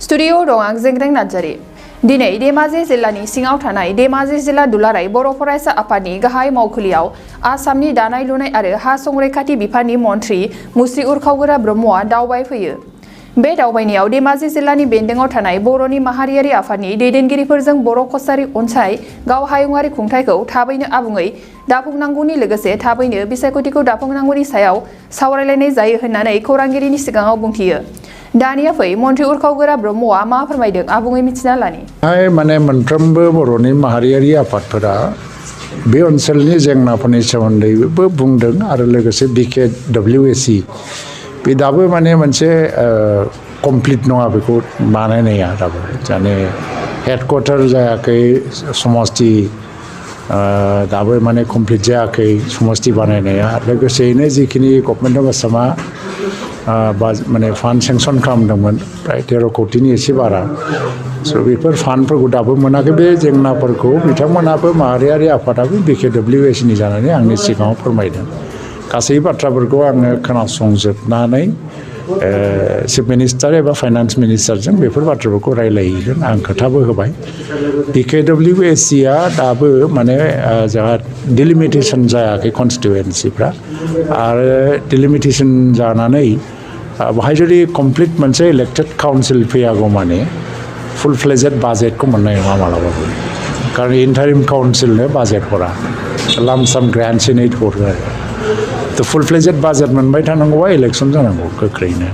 Studio दं आं जेंग्रें नार्जारी। दिनै धेमाजि जिल्लानि सिङाव थानाय धेमाजि जिल्ला दुलाराय बर' फरायसा आफादनि गाहाय मावखुलियाव आसामनि दानाय लुनाय आरो हा संरैखाथि बिफाननि मन्थ्रि मुस्रि उरखावगोरा ब्रह्मआ दावबायफैयो। बे दावबायनायाव धेमाजि जिल्लानि बेन्दोङाव थानाय बर'नि माहारियारि आफादनि दैदेनगिरिफोरजों बर' कछारी अनसाय गाव हायुंआरि खुंथायखौ थाबैनो आबुङै दाफुंनांगौनि लोगोसे थाबैनो बिसायख'थिखौ दाफुंनांगौनि सायाव सावरायलायनाय जायो होननानै खौरांगिरिनि सिगाङाव बुंथियो। दानिया फै मन्थ्रि उरखावगोरा ब्रह्मआ मा फोरमायदों आबुङै मिथिना लानि। माने मोनफ्रोमबो बर'नि माहारियारि आफादफोरा बे ओनसोलनि जेंनाफोरनि सोमोन्दैबो बुंदों आरो लोगोसे BKWSC बे दाबो माने मोनसे कमप्लिट नङा, बेखौ बानायनाया दाबो माने हेडक्वार्टार जायाखै, समष्टि दाबो माने कमप्लिट जायाखै समष्टि बानायनाया। लोगोसेयैनो जिखिनि गभर्नमेन्ट अफ आसामा माने फान्ड सेंसन खालामदोंमोन प्राय 13 कौटिनि एसे बारा, स' बेफोर फान्डफोरखौ दाबो मोनाखै। बे जेंनाफोरखौ बिथांमोनाबो माहारियारि आफादाबो BKWSCनि जानानै आंनि सिगाङाव फोरमायदों। गासै बाथ्राफोरखौ आङो खोनासंजोबनानै चिफ मिनिस्टार एबा फाइनान्स मिनिस्टारजों बेफोर बाथ्राफोरखौ रायलायहैगोन। आं खोथाबो होबाय। BKWSCआ दाबो माने जोंहा डिलिमिटेसन जायाखै कनस्टिटुवेन्सिफ्रा, आरो डिलिमिटेसन जानानै बाहाय जुदि कमप्लिट मोनसे इलेक्टेड काउन्सिल फैयागौ माने फुल फ्लेजेड बाजेटखौ मोननाय नङा मालाबाबो, कारण इन्टारिम काउन्सिलनो बाजेट हरा, लामसाम ग्रान्ट सिनेट हरो आरो। तो फुल फ्लेजेड बाजेट मोनबाय थानांगौबा इलेक्सन जानांगौ गोख्रैनो।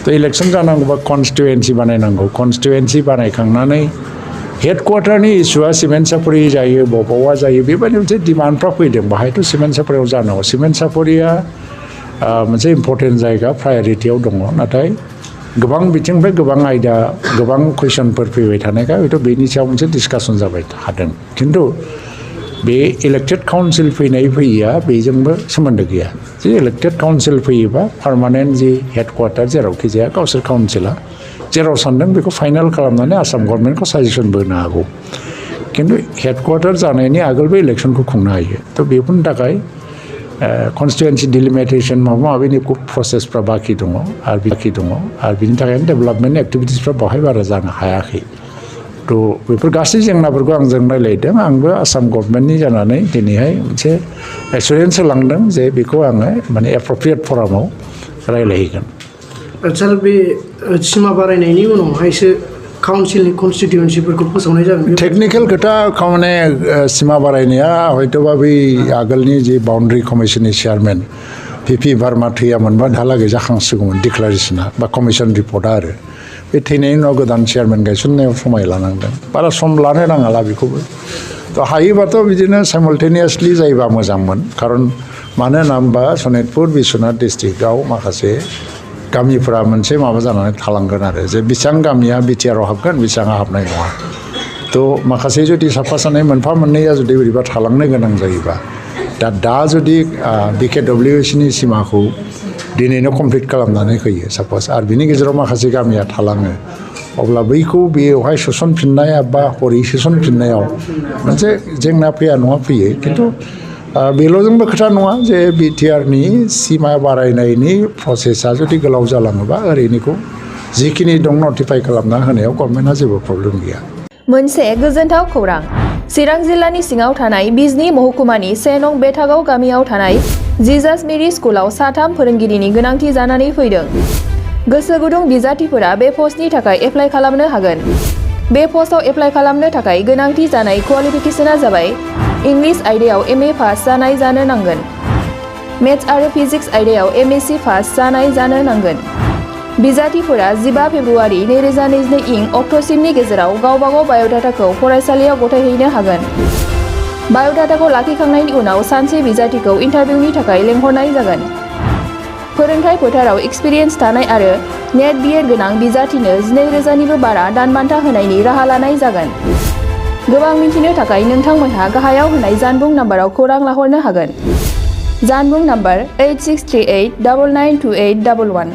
तो इलेक्सन जानांगौबा कनस्टिटुवेन्सि बानायनांगौ। कनस्टिटुवेन्सि बानायखांनानै हेडक्वार्टारनि इस्युआ सिमेन्ट सापरि जायो, बबावबा जायो, बेबायदि मोनसे डिमान्डफ्रा फैदों। बाहायथ' सिमेन्ट सापरियाव जानांगौ। सिमेन्ट सापरिया मोनसे इम्पर्टेन्ट जायगा, प्रायरिटियाव दङ, नाथाय गोबां बिथिंनिफ्राय गोबां आयदा, गोबां कुइसनफोर फैबाय थानायखाय हयथ' बेनि सायाव मोनसे डिसकासन जाबाय थादों। खिन्थु बे इलेक्टेड काउन्सिल फैयैया बेजोंबो सोमोन्दो गैया। जे इलेक्टेड काउन्सिल फैयोबा पार्मानेन्ट जि हेडक्वार्टार जेरावखि जाया गावसोर काउन्सिला जेराव सानदों बेखौ फाइनाल खालामनानै आसाम गभर्नमेन्टखौ साजेसनबो होनो हागौ। खिन्थु हेडक्वार्टार जानायनि आगोलबो इलेक्सनखौ खुंनो हायो। तो बेफोरनि थाखाय कनस्टिटुवेन्सि डिलिमिटेसन माबा माबिनि प्रसेसफ्रा बाखि दङ आरो बिनि थाखायनो डेभेलपमेन्ट एक्टिभिटिसफ्रा बाहाय बारा जानो हायाखै। तो बेफोर गासै जेंनाफोरखौ आंजों रायलायदों। आंबो आसाम गभर्नमेन्टनि जानानै दिनैहाय मोनसे एसुरेन्स होलांदों जे बेखौ आङो माने एप्रप्रियेट फरामाव रायलायहैगोन। सार, बे सिमा बारायनायनि उनावहायसो काउन्सिलनि कनस्टिटुवेन्सिफोरखौ फोसावनाय जागोन। टेक्निकेल खोथा माने सिमा बारायनाया हयथ'बा बै आगोलनि जे बाउन्ड्रि कमिसननि चेयारमेन PP भार्मा थैयामोनबा दाहालागै जाखांसिगौमोन डिक्लारेसना बा कमिसन रिपर्टआ। आरो बे थैनायनि उनाव गोदान चेयारमेन गायसननायाव समाय लानांदों, बारा सम लानो नाङाला बेखौबो। तो हायोबाथ' बिदिनो साइमल्टेनियासलि जायोबा मोजांमोन, खारन मानो होनना होनबा सनितपुर बिश्वनाथ डिस्ट्रिक्टआव माखासे गामिफोरा मोनसे माबा जानानै थालांगोन आरो जे बेसेबां गामिया BTRआव हाबगोन बेसेबां हाबनाय नङा। तो माखासे जुदि साफा सानै मोनफा मोननैया जुदि बोरैबा थालांनो गोनां जायोबा दा जुदि BKWSCनि सिमाखौ दिनैनो कमप्लिट खालामनानै होयो साप'ज, आरो बिनि गेजेराव माखासे गामिया थालाङो, अब्ला बैखौ बेवहाय सोसनफिननाय बा हरै सोसनफिननायाव मोनसे जेंना फैया नङा फैयो। खिन्थु बेल'जोंबो खोथा नङा जे BTRनि सिमा बारायनायनि प्रसेसा जुदि गोलाव जालाङोबा ओरैनिखौ जिखिनि दं नटिफाइ खालामना होनायाव गभर्नमेन्टआ जेबो प्रब्लेम गैया। मोनसे गोजोनथाव खौरां। चिरां जिल्लानि सिङाव थानाय बिजनी महकुमानि 1 नं बेथागाव गामियाव थानाय जिजास मेरि स्कुलाव 3 फोरोंगिरिनि गोनांथि जानानै फैदों। गोसो गुदुं बिजाथिफोरा बे पस्टनि थाखाय एप्लाइ खालामनो हागोन। बे पस्टआव एप्लाइ खालामनो थाखाय गोनांथि जानाय क्वालिफिकेसनआ जाबाय इंलिश आयदायाव MA पास जानाय जानो नांगोन। मेथ्स आरो फिजिक्स आयदायाव MSc पास जानाय जानो नांगोन। बिजाथिफोरा 15 फेब्रुवारि 2022 अक्ट'सिमनि गेजेराव गावबागाव बाय'डाटाखौ फरायसालियाव गथायहैनो हागोन। बाय'डाटाखौ लाखिखांनायनि उनाव सानसे बिजाथिखौ इन्टारभिउनि थाखाय लेंहरनाय जागोन। फोरोंथाय फोथाराव एक्सपिरियेन्स थानाय आरो नेट BEd गोनां बिजाथिनो 12,000निबो बारा दान बान्था होनायनि राहा लानाय जागोन। गोबां मिन्थिनो थाखाय नोंथांमोनहा गाहायाव होनाय जानबुं नाम्बाराव खौरां लाहरनो हागोन। जानबुं नाम्बार 8638992811।